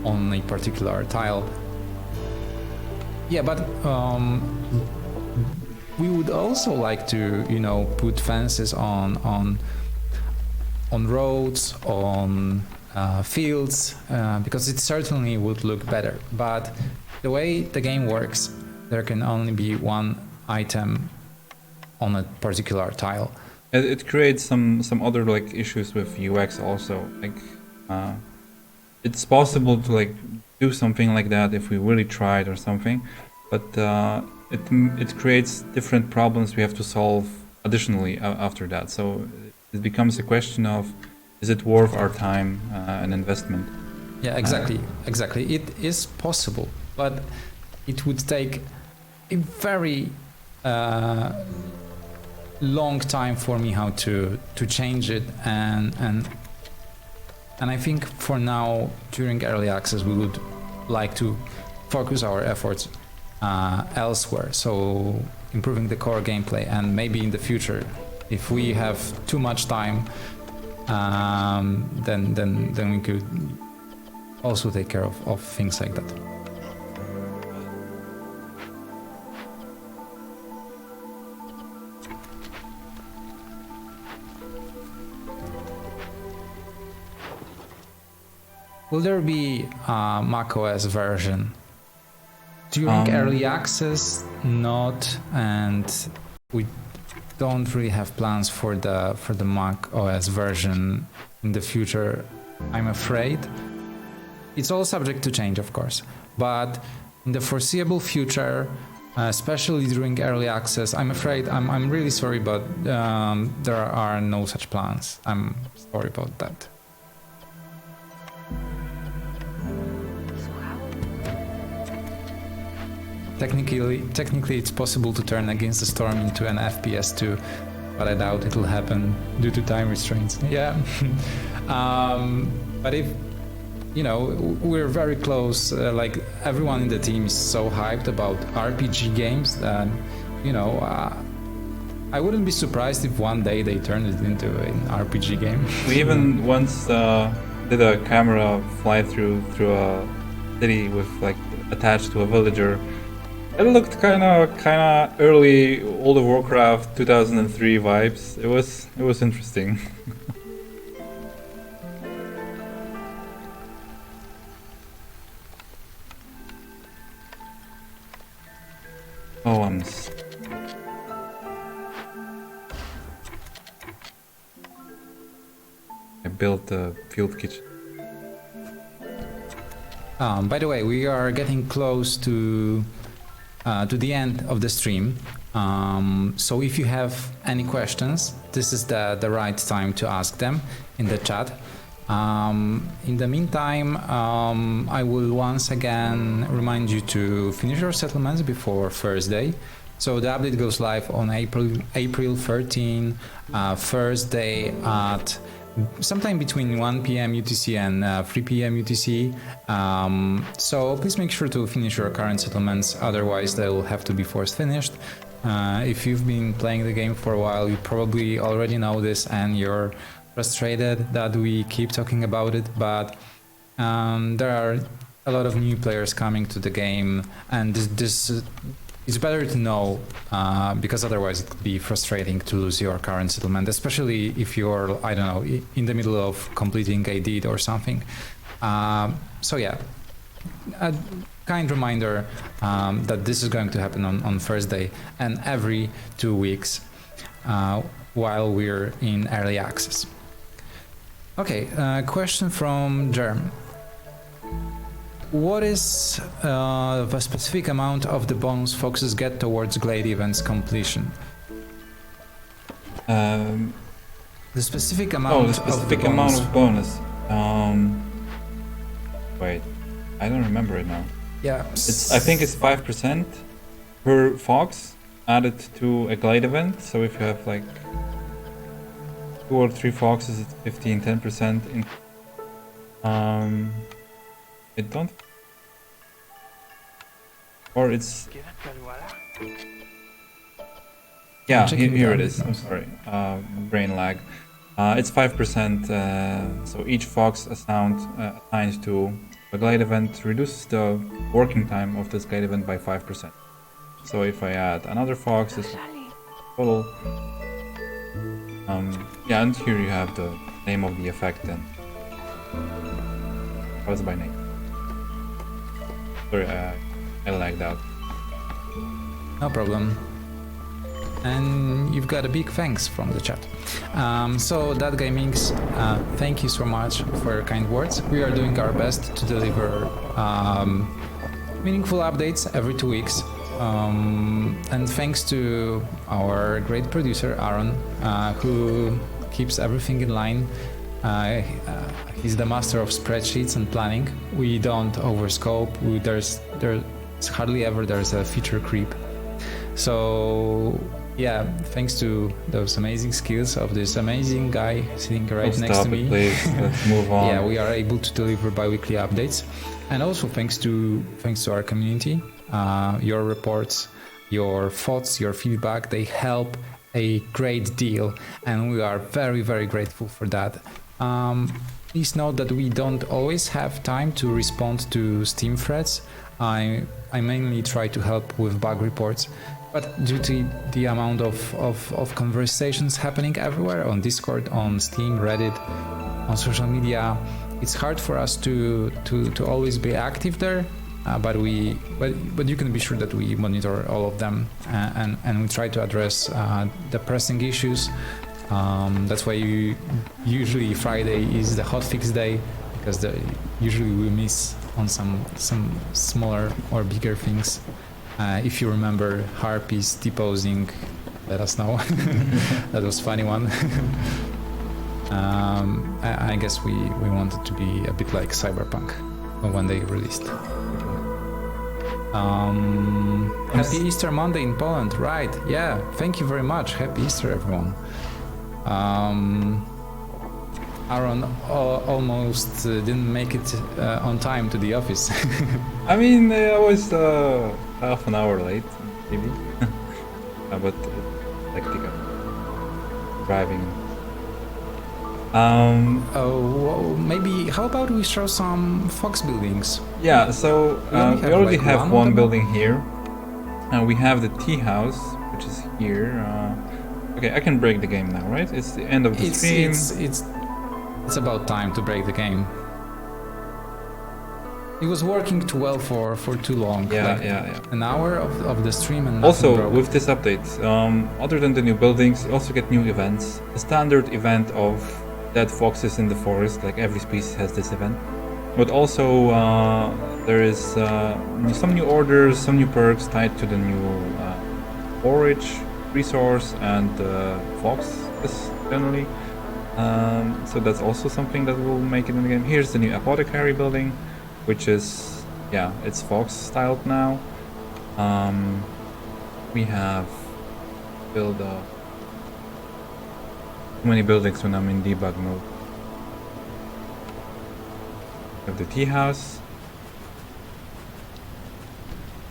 on a particular tile. Yeah, but we would also like to put fences on roads, on fields, because it certainly would look better. But the way the game works, there can only be one item on a particular tile. It creates some other like issues with UX also. Like it's possible to like do something like that if we really tried or something, but it creates different problems we have to solve additionally after that. So it becomes a question of, is it worth our time and investment? Yeah, exactly. It is possible, but it would take a very long time for me how to change it, and I think for now during early access we would like to focus our efforts elsewhere, so improving the core gameplay, and maybe in the future if we have too much time, then we could also take care of things like that. Will there be a macOS version? During early access, not, and we don't really have plans for the Mac OS version in the future, I'm afraid. It's all subject to change, of course, but in the foreseeable future, especially during early access, I'm afraid, I'm really sorry, but there are no such plans. I'm sorry about that. Technically, it's possible to turn Against the Storm into an FPS too, but I doubt it'll happen due to time restraints. Yeah, but if you know, we're very close. Like everyone in the team is so hyped about RPG games that you know, I wouldn't be surprised if one day they turn it into an RPG game. We even once did a camera fly through a city with like attached to a villager. It looked kind of early World of Warcraft 2003 vibes. It was interesting. Oh, I built a field kitchen. By the way, we are getting close to the end of the stream, so if you have any questions, this is the right time to ask them in the chat. In the meantime, I will once again remind you to finish your settlements before Thursday. So the update goes live on April 13, Thursday at sometime between 1 p.m. UTC and 3 p.m. UTC. So please make sure to finish your current settlements, otherwise they will have to be force finished. If you've been playing the game for a while, you probably already know this and you're frustrated that we keep talking about it, but there are a lot of new players coming to the game, and this it's better to know, because otherwise it could be frustrating to lose your current settlement, especially if you're, I don't know, in the middle of completing a deed or something. So yeah, a kind reminder that this is going to happen on Thursday and every 2 weeks while we're in early access. Okay, question from Jerm. What is the specific amount of the bonus foxes get towards glade events completion? The specific amount. The specific amount of bonus. Wait, I don't remember it now. Yeah. I think it's 5% per fox added to a glade event. So if you have like 2 or 3 foxes, it's 10%. It don't. Or it's. Yeah, here it is. I'm sorry. Brain lag. It's 5%. So each fox assigned to a glade event reduces the working time of this glade event by 5%. So if I add another fox, it's total. Yeah, and here you have the name of the effect and what's by name. Sorry, I lagged out. No problem. And you've got a big thanks from the chat. So that gaming's, thank you so much for your kind words. We are doing our best to deliver meaningful updates every 2 weeks. And thanks to our great producer Aaron, who keeps everything in line. He's the master of spreadsheets and planning. We don't overscope. There's hardly ever there's a feature creep. So yeah, thanks to those amazing skills of this amazing guy sitting right next to me. Please. Let's move on. Yeah, we are able to deliver bi-weekly updates, and also thanks to our community, your reports, your thoughts, your feedback, they help a great deal, and we are very, very grateful for that. Please note that we don't always have time to respond to Steam threads. I mainly try to help with bug reports, but due to the amount of conversations happening everywhere on Discord, on Steam, Reddit, on social media, it's hard for us to always be active there. But you can be sure that we monitor all of them, and we try to address the pressing issues. That's why usually Friday is the hotfix day, because usually we miss on some smaller or bigger things. If you remember Harpies deposing, let us know. That was a funny one. I guess we wanted to be a bit like Cyberpunk when they released. Happy Easter Monday in Poland, right? Yeah, thank you very much. Happy Easter, everyone. Aaron almost didn't make it on time to the office. I mean, I was half an hour late, maybe. But hectic driving. Maybe how about we show some Fox buildings? Yeah, so we already have one building here. We have the tea house, which is here. Okay, I can break the game now, right? It's the end of the stream. It's about time to break the game. It was working too well for too long. Yeah. An hour of the stream and also with this update, other than the new buildings, you also get new events. The standard event of dead foxes in the forest, like every species has this event. But also there is some new orders, some new perks tied to the new Porridge resource and fox generally. So that's also something that will make it in the game. Here's the new apothecary building, which is, yeah, it's fox styled now. We have built too many buildings when I'm in debug mode. We have the tea house.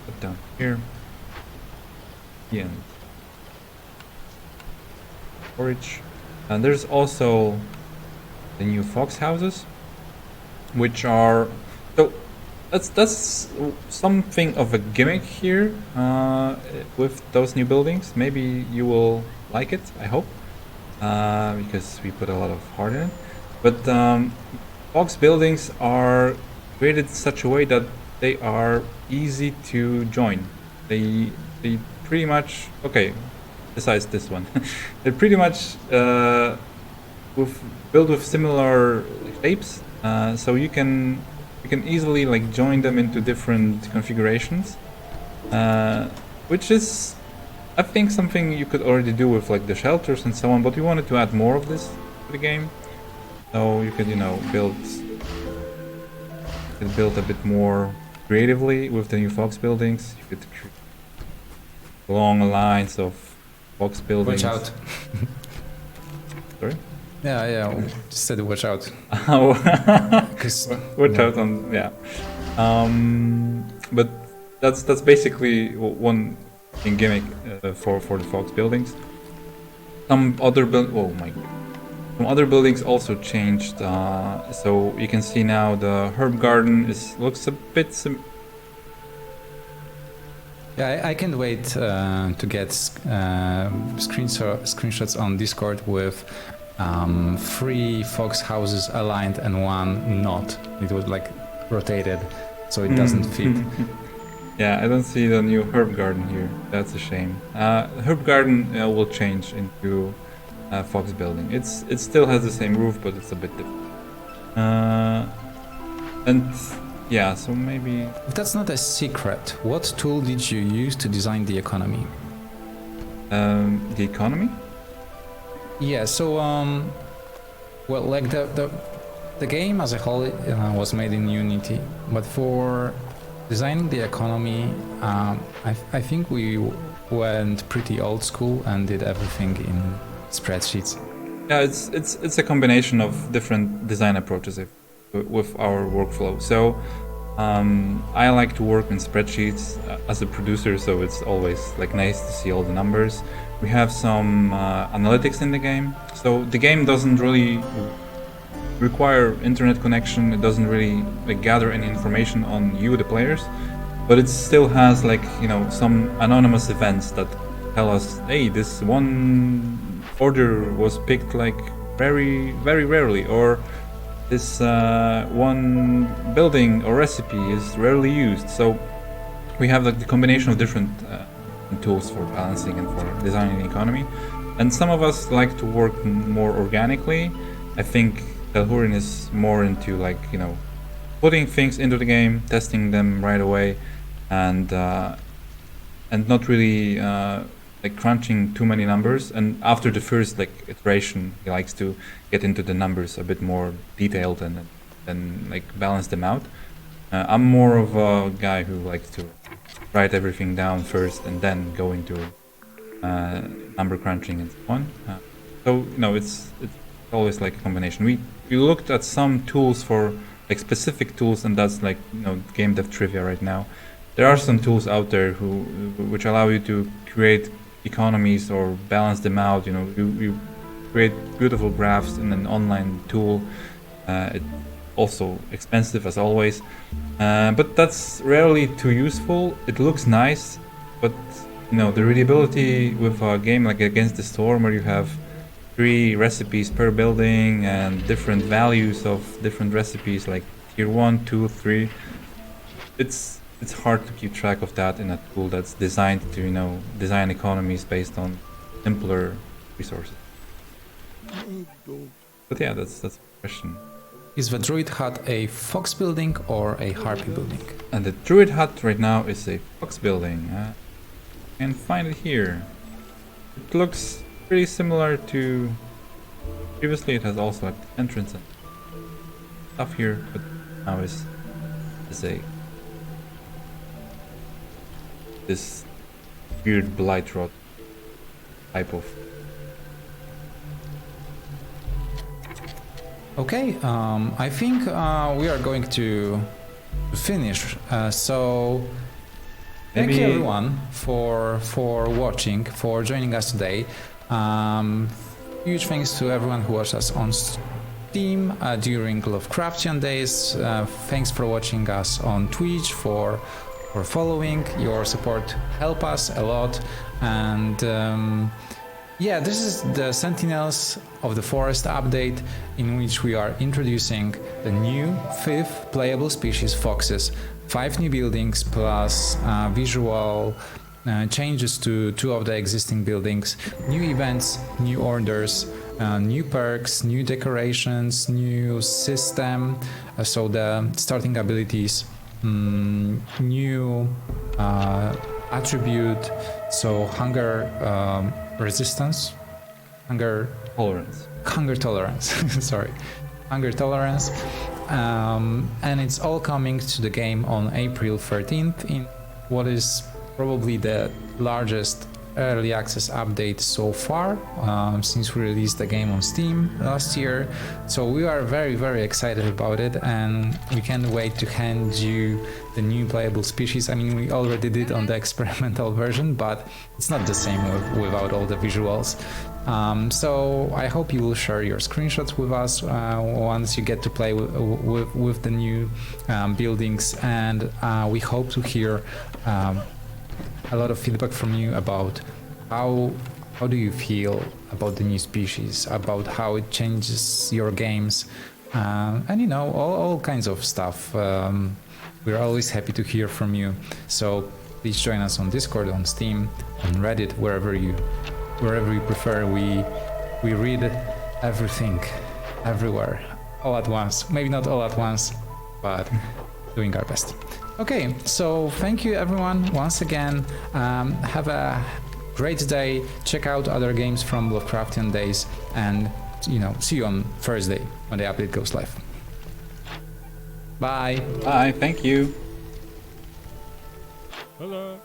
Put down here. Yeah. Porridge. And there's also the new fox houses, which are that's something of a gimmick here with those new buildings. Maybe you will like it, I hope, because we put a lot of heart in it. But fox buildings are created in such a way that they are easy to join. They pretty much, okay, besides this one, they're pretty much built with similar shapes, so you can easily like join them into different configurations, which is, I think, something you could already do with like the shelters and so on. But we wanted to add more of this to the game, so you could build a bit more creatively with the new fox buildings. You could create long lines of fox buildings. Watch out. Sorry? Yeah, just said watch out. Watch out on, yeah. But that's basically one gimmick for the fox buildings. Some other buildings also changed. So you can see now the herb garden looks a bit Yeah, I can't wait to get screenshots on Discord with 3 fox houses aligned and 1 not. It was like rotated, so it doesn't fit. Yeah, I don't see the new herb garden here. That's a shame. Herb garden will change into fox building. It still has the same roof, but it's a bit different. And Yeah, so maybe If that's not a secret, what tool did you use to design the economy? the economy. Yeah, so well, like the game as a whole was made in Unity, but for designing the economy, I think we went pretty old school and did everything in spreadsheets. Yeah, it's a combination of different design approaches with our workflow. So I like to work in spreadsheets as a producer, so it's always like nice to see all the numbers. We have some analytics in the game, so the game doesn't really require internet connection. It doesn't really like gather any information on you, the players, but it still has like, you know, some anonymous events that tell us, hey, this one order was picked like very rarely, or this one building or recipe is rarely used. So we have like the combination of different tools for balancing and for designing the economy. And some of us like to work more organically. I think Hungarian is more into like, you know, putting things into the game, testing them right away, and not really like crunching too many numbers. And after the first like iteration, he likes to get into the numbers a bit more detailed and like balance them out. I'm more of a guy who likes to write everything down first and then go into number crunching and so on. So you know, it's always like a combination. We looked at some tools for like specific tools, and that's like, you know, game dev trivia right now. There are some tools out there which allow you to create economies or balance them out. You know, you create beautiful graphs in an online tool. It's also expensive as always, but that's rarely too useful. It looks nice, but you know, the readability with a game like Against the Storm, where you have 3 recipes per building and different values of different recipes, like tier 1, 2, 3, it's hard to keep track of that in a tool that's designed to, you know, design economies based on simpler resources. But yeah, that's the question. Is the Druid Hut a fox building or a harpy building? And the Druid Hut right now is a fox building. You can find it here. It looks pretty similar to previously. It has also like entrance and stuff here, but now is a this weird blight rot type of. Okay, I think we are going to finish. So thank you everyone for watching, for joining us today. Huge thanks to everyone who watched us on Steam during Lovecraftian days. Thanks for watching us on Twitch, for following. Your support help us a lot. And yeah, this is the Sentinels of the Forest update, in which we are introducing the new 5th playable species, foxes. 5 new buildings plus visual changes to 2 of the existing buildings, new events, new orders, new perks, new decorations, new system, so the starting abilities, new attribute, so hunger resistance, hunger tolerance, sorry, hunger tolerance, and it's all coming to the game on April 13th in what is probably the largest early access update so far since we released the game on Steam last year. So we are very excited about it, and we can't wait to hand you the new playable species. I mean, we already did on the experimental version, but it's not the same without all the visuals. So I hope you will share your screenshots with us once you get to play with the new buildings, and we hope to hear a lot of feedback from you about how do you feel about the new species, about how it changes your games, and you know, all kinds of stuff. We're always happy to hear from you, so please join us on Discord, on Steam, on Reddit, wherever you prefer. We read everything, everywhere, all at once. Maybe not all at once, but doing our best. Okay, so thank you everyone once again. Have a great day. Check out other games from Lovecraftian Days, and see you on Thursday when the update goes live. Bye. Bye. Thank you. Hello.